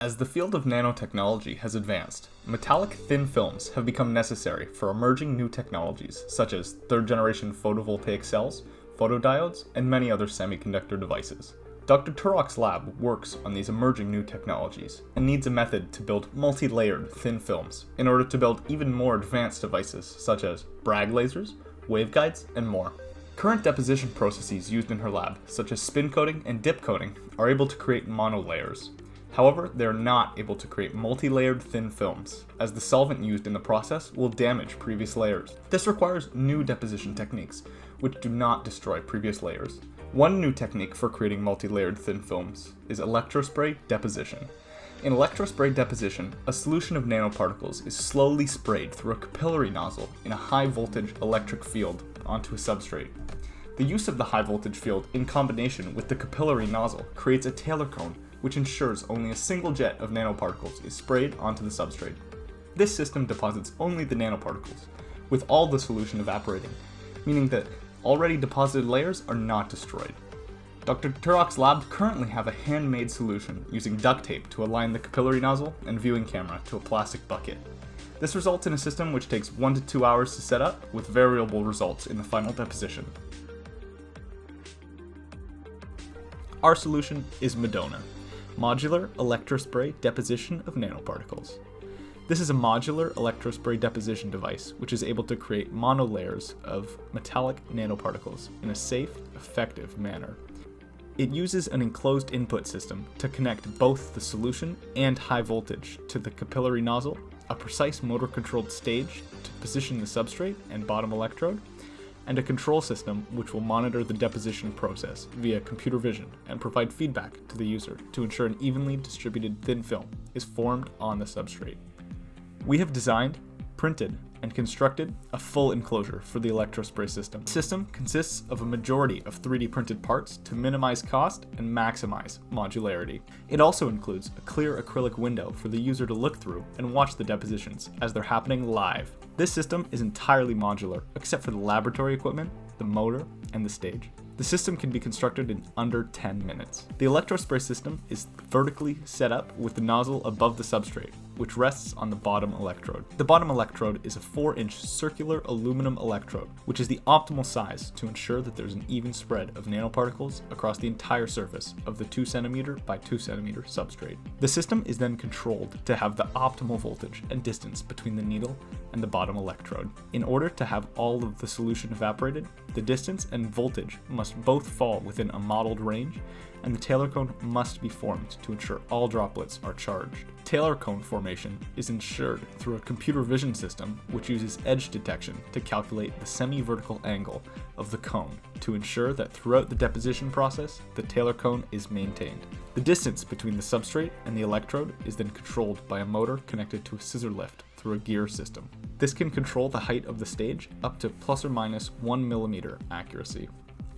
As the field of nanotechnology has advanced, metallic thin films have become necessary for emerging new technologies such as third-generation photovoltaic cells, photodiodes, and many other semiconductor devices. Dr. Turok's lab works on these emerging new technologies and needs a method to build multi-layered thin films in order to build even more advanced devices such as Bragg lasers, waveguides, and more. Current deposition processes used in her lab, such as spin coating and dip coating, are able to create monolayers. However, they are not able to create multi-layered thin films, as the solvent used in the process will damage previous layers. This requires new deposition techniques, which do not destroy previous layers. One new technique for creating multi-layered thin films is electrospray deposition. In electrospray deposition, a solution of nanoparticles is slowly sprayed through a capillary nozzle in a high-voltage electric field onto a substrate. The use of the high-voltage field in combination with the capillary nozzle creates a Taylor cone, which ensures only a single jet of nanoparticles is sprayed onto the substrate. This system deposits only the nanoparticles, with all the solution evaporating, meaning that already deposited layers are not destroyed. Dr. Turok's lab currently have a handmade solution using duct tape to align the capillary nozzle and viewing camera to a plastic bucket. This results in a system which takes 1 to 2 hours to set up, with variable results in the final deposition. Our solution is MEDoNa, Modular Electrospray Deposition of Nanoparticles. This is a modular electrospray deposition device which is able to create monolayers of metallic nanoparticles in a safe, effective manner. It uses an enclosed input system to connect both the solution and high voltage to the capillary nozzle, a precise motor-controlled stage to position the substrate and bottom electrode, and a control system which will monitor the deposition process via computer vision and provide feedback to the user to ensure an evenly distributed thin film is formed on the substrate. We have designed, printed, and constructed a full enclosure for the electrospray system. The system consists of a majority of 3D printed parts to minimize cost and maximize modularity. It also includes a clear acrylic window for the user to look through and watch the depositions as they're happening live. This system is entirely modular, except for the laboratory equipment, the motor, and the stage. The system can be constructed in under 10 minutes. The electrospray system is vertically set up with the nozzle above the substrate, which rests on the bottom electrode. The bottom electrode is a 4-inch circular aluminum electrode, which is the optimal size to ensure that there's an even spread of nanoparticles across the entire surface of the 2 cm by 2 cm substrate. The system is then controlled to have the optimal voltage and distance between the needle and the bottom electrode. In order to have all of the solution evaporated, the distance and voltage must both fall within a modeled range, and the Taylor cone must be formed to ensure all droplets are charged. Taylor cone formation is ensured through a computer vision system which uses edge detection to calculate the semi-vertical angle of the cone to ensure that throughout the deposition process, the Taylor cone is maintained. The distance between the substrate and the electrode is then controlled by a motor connected to a scissor lift through a gear system. This can control the height of the stage up to plus or minus 1 mm accuracy.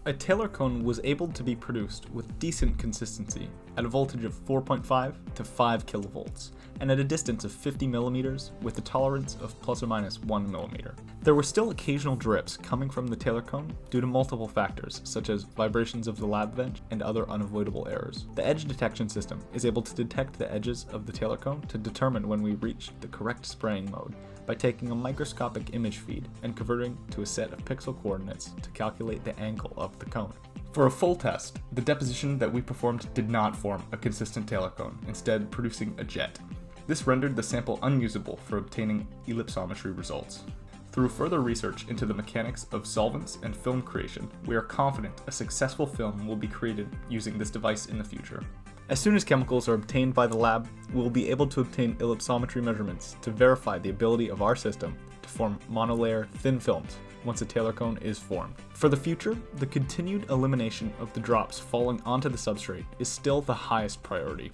A Taylor cone was able to be produced with decent consistency at a voltage of 4.5 to 5 kilovolts and at a distance of 50 millimeters with a tolerance of plus or minus 1 millimeter. There were still occasional drips coming from the Taylor cone due to multiple factors such as vibrations of the lab bench and other unavoidable errors. The edge detection system is able to detect the edges of the Taylor cone to determine when we reach the correct spraying mode by taking a microscopic image feed and converting to a set of pixel coordinates to calculate the angle of the cone. For a full test, the deposition that we performed did not form a consistent Taylor cone, instead producing a jet. This rendered the sample unusable for obtaining ellipsometry results. Through further research into the mechanics of solvents and film creation, we are confident a successful film will be created using this device in the future. As soon as chemicals are obtained by the lab, we will be able to obtain ellipsometry measurements to verify the ability of our system to form monolayer thin films once a Taylor cone is formed. For the future, the continued elimination of the drops falling onto the substrate is still the highest priority.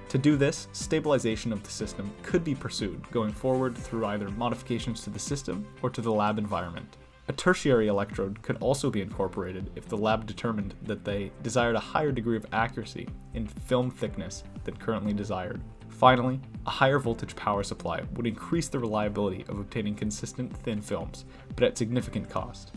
To do this, stabilization of the system could be pursued going forward through either modifications to the system or to the lab environment. A tertiary electrode could also be incorporated if the lab determined that they desired a higher degree of accuracy in film thickness than currently desired. Finally, a higher voltage power supply would increase the reliability of obtaining consistent thin films, but at significant cost.